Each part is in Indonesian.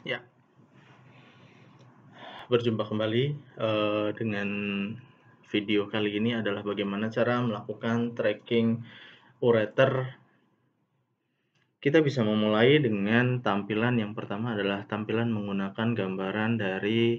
Ya, berjumpa kembali dengan video kali ini adalah bagaimana cara melakukan tracking ureter. Kita bisa memulai dengan tampilan yang pertama adalah tampilan menggunakan gambaran dari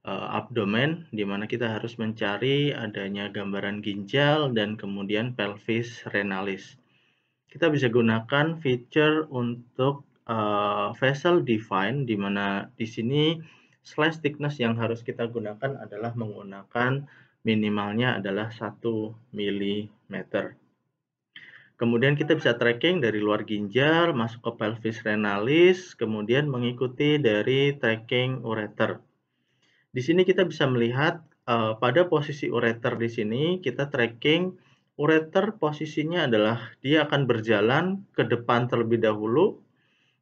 abdomen, di mana kita harus mencari adanya gambaran ginjal dan kemudian pelvis renalis. Kita bisa gunakan feature untuk vessel define, di mana di sini slash thickness yang harus kita gunakan adalah menggunakan minimalnya adalah 1 mm. Kemudian kita bisa tracking dari luar ginjal, masuk ke pelvis renalis, kemudian mengikuti dari tracking ureter. Di sini kita bisa melihat pada posisi ureter di sini kita tracking ureter, posisinya adalah dia akan berjalan ke depan terlebih dahulu.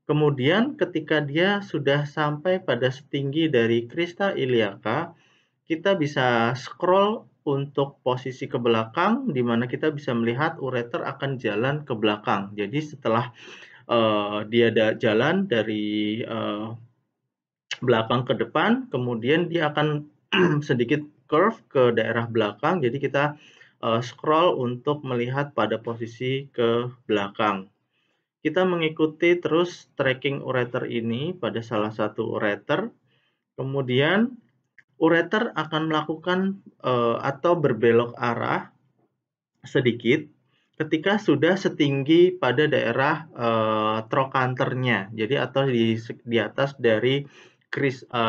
Kemudian ketika dia sudah sampai pada setinggi dari krista iliaka, kita bisa scroll untuk posisi ke belakang, di mana kita bisa melihat ureter akan jalan ke belakang. Jadi setelah dia jalan dari belakang ke depan, kemudian dia akan sedikit curve ke daerah belakang. Jadi kita scroll untuk melihat pada posisi ke belakang. Kita mengikuti terus tracking ureter ini pada salah satu ureter. Kemudian ureter akan melakukan atau berbelok arah sedikit ketika sudah setinggi pada daerah trochanternya. Jadi atau di atas dari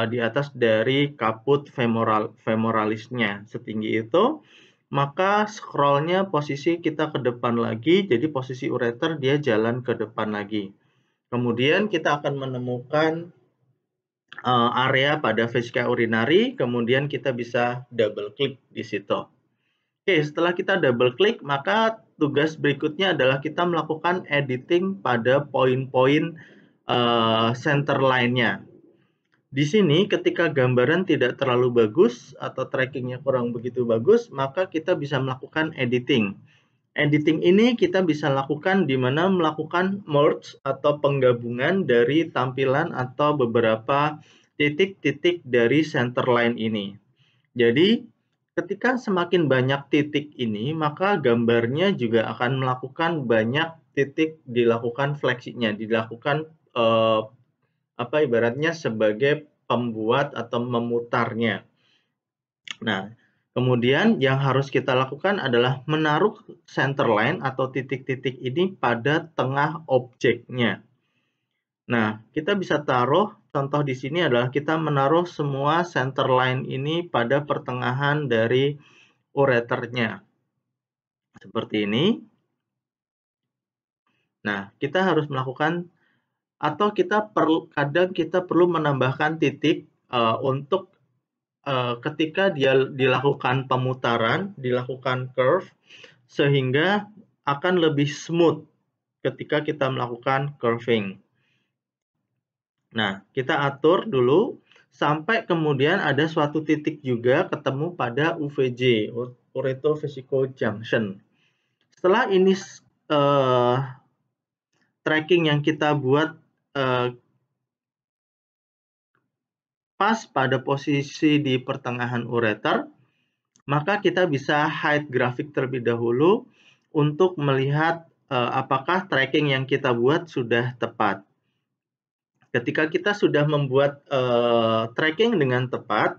di atas dari kaput femoralisnya. Setinggi itu, maka scrollnya posisi kita ke depan lagi, jadi posisi ureter dia jalan ke depan lagi. Kemudian kita akan menemukan area pada vesika urinari, kemudian kita bisa double klik di situ. Oke, setelah kita double klik, maka tugas berikutnya adalah kita melakukan editing pada poin-poin center line-nya. Di sini ketika gambaran tidak terlalu bagus atau trackingnya kurang begitu bagus, maka kita bisa melakukan editing. Editing ini kita bisa lakukan di mana melakukan merge atau penggabungan dari tampilan atau beberapa titik-titik dari center line ini. Jadi ketika semakin banyak titik ini, maka gambarnya juga akan melakukan banyak titik dilakukan fleksinya, dilakukan ibaratnya sebagai pembuat atau memutarnya. Nah, kemudian yang harus kita lakukan adalah menaruh center line atau titik-titik ini pada tengah objeknya. Nah, kita bisa taruh, contoh di sini adalah kita menaruh semua center line ini pada pertengahan dari ureternya. Seperti ini. Nah, kita harus melakukan atau kadang kita perlu menambahkan titik untuk ketika dia dilakukan pemutaran, dilakukan curve, sehingga akan lebih smooth ketika kita melakukan curving. Nah, kita atur dulu sampai kemudian ada suatu titik juga ketemu pada UVJ, Ureter Vesico Junction. Setelah ini tracking yang kita buat pas pada posisi di pertengahan ureter, maka kita bisa hide grafik terlebih dahulu untuk melihat apakah tracking yang kita buat sudah tepat. Ketika kita sudah membuat tracking dengan tepat,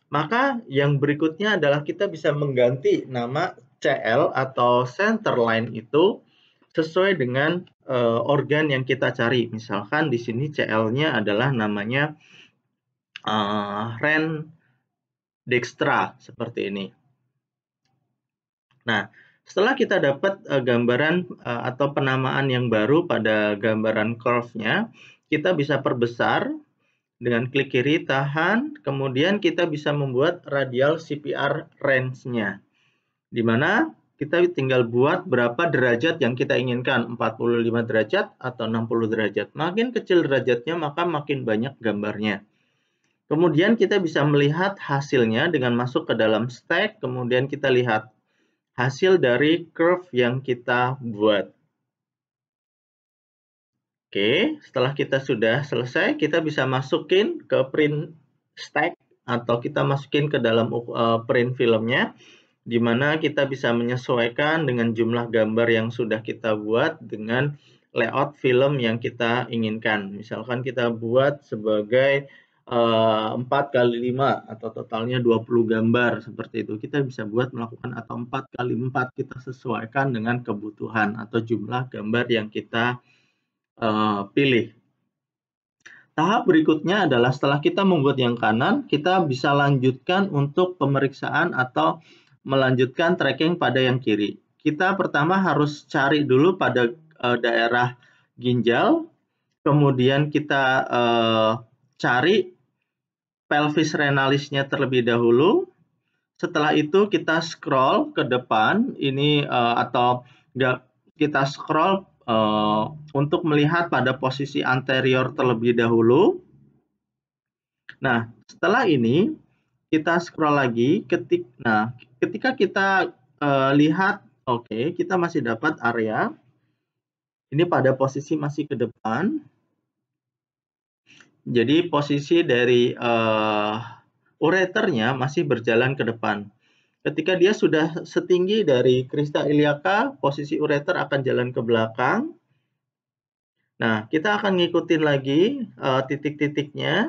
maka yang berikutnya adalah kita bisa mengganti nama CL atau center line itu sesuai dengan organ yang kita cari. Misalkan di sini CL-nya adalah namanya ren dextra seperti ini. Nah, setelah kita dapat gambaran atau penamaan yang baru pada gambaran curve-nya, kita bisa perbesar dengan klik kiri, tahan, kemudian kita bisa membuat radial CPR range-nya. Di mana kita tinggal buat berapa derajat yang kita inginkan, 45 derajat atau 60 derajat. Makin kecil derajatnya, maka makin banyak gambarnya. Kemudian kita bisa melihat hasilnya dengan masuk ke dalam stack, kemudian kita lihat hasil dari curve yang kita buat. Oke, setelah kita sudah selesai, kita bisa masukin ke print stack atau kita masukin ke dalam print filmnya, di mana kita bisa menyesuaikan dengan jumlah gambar yang sudah kita buat dengan layout film yang kita inginkan. Misalkan kita buat sebagai 4 kali 5 atau totalnya 20 gambar seperti itu. Kita bisa buat melakukan atau 4 kali 4 kita sesuaikan dengan kebutuhan atau jumlah gambar yang kita pilih. Tahap berikutnya adalah setelah kita membuat yang kanan, kita bisa lanjutkan untuk pemeriksaan atau melanjutkan tracking pada yang kiri. Kita pertama harus cari dulu pada daerah ginjal, kemudian kita cari pelvis renalisnya terlebih dahulu. Setelah itu kita scroll ke depan, ini atau kita scroll untuk melihat pada posisi anterior terlebih dahulu. Nah, setelah ini kita scroll lagi. Ketika kita lihat, oke, kita masih dapat area. Ini pada posisi masih ke depan. Jadi posisi dari ureternya masih berjalan ke depan. Ketika dia sudah setinggi dari crista iliaca, posisi ureter akan jalan ke belakang. Nah, kita akan ngikutin lagi titik-titiknya.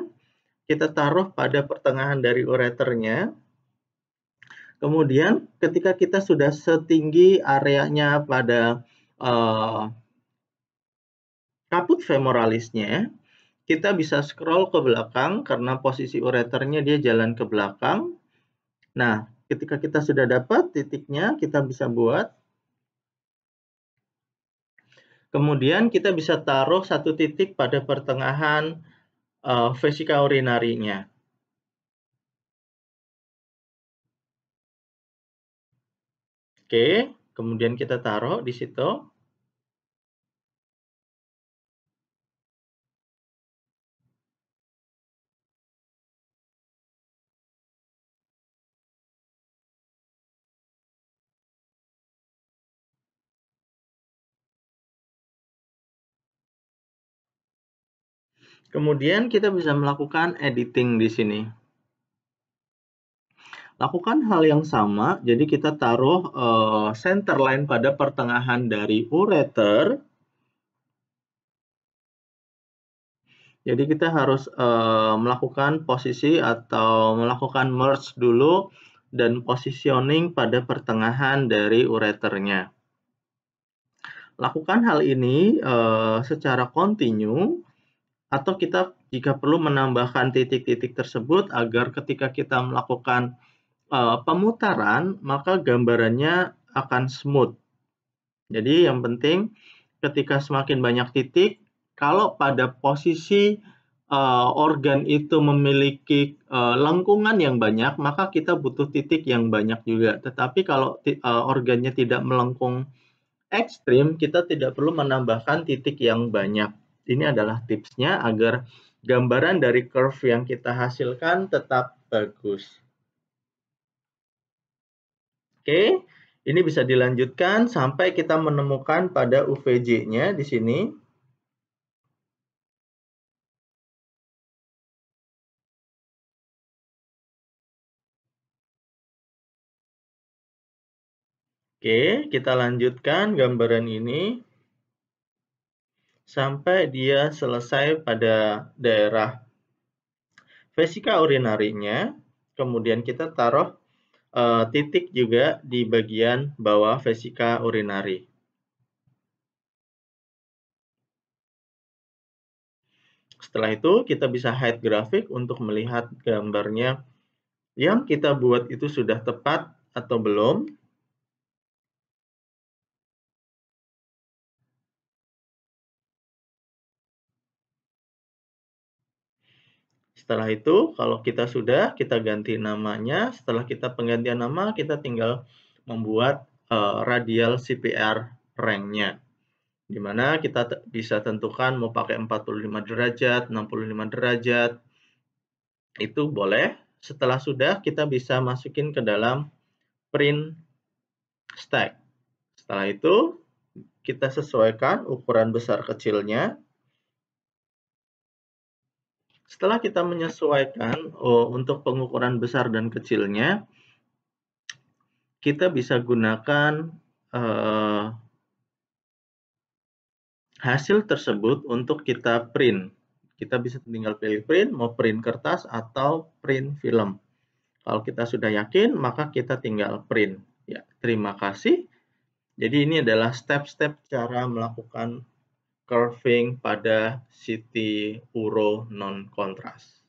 Kita taruh pada pertengahan dari ureternya. Kemudian ketika kita sudah setinggi areanya pada kaput femoralisnya, kita bisa scroll ke belakang karena posisi ureternya dia jalan ke belakang. Nah, ketika kita sudah dapat titiknya, kita bisa buat. Kemudian kita bisa taruh satu titik pada pertengahan vesika urinarinya. Oke, kemudian kita taruh di situ. Kemudian kita bisa melakukan editing di sini. Lakukan hal yang sama, jadi kita taruh center line pada pertengahan dari ureter. Jadi kita harus melakukan posisi atau melakukan merge dulu dan positioning pada pertengahan dari ureternya. Lakukan hal ini secara kontinu atau kita jika perlu menambahkan titik-titik tersebut agar ketika kita melakukan pemutaran maka gambarannya akan smooth. Jadi yang penting ketika semakin banyak titik, kalau pada posisi organ itu memiliki lengkungan yang banyak, maka kita butuh titik yang banyak juga. Tetapi kalau organnya tidak melengkung ekstrim, kita tidak perlu menambahkan titik yang banyak. Ini adalah tipsnya agar gambaran dari curve yang kita hasilkan tetap bagus. Oke, ini bisa dilanjutkan sampai kita menemukan pada UVJ-nya di sini. Oke, kita lanjutkan gambaran ini sampai dia selesai pada daerah vesika urinarinya. Kemudian kita taruh titik juga di bagian bawah vesika urinari. Setelah itu kita bisa hide grafik untuk melihat gambarnya yang kita buat itu sudah tepat atau belum. Setelah itu, kalau kita sudah, kita ganti namanya. Setelah kita penggantian nama, kita tinggal membuat radial CPR rank-nya. Di mana kita bisa tentukan mau pakai 45 derajat, 65 derajat. Itu boleh. Setelah sudah, kita bisa masukin ke dalam print stack. Setelah itu, kita sesuaikan ukuran besar kecilnya. Setelah kita menyesuaikan untuk pengukuran besar dan kecilnya, kita bisa gunakan hasil tersebut untuk kita print. Kita bisa tinggal pilih print, mau print kertas atau print film. Kalau kita sudah yakin, maka kita tinggal print. Ya, terima kasih. Jadi ini adalah step-step cara melakukan curving pada CT Uro non kontras.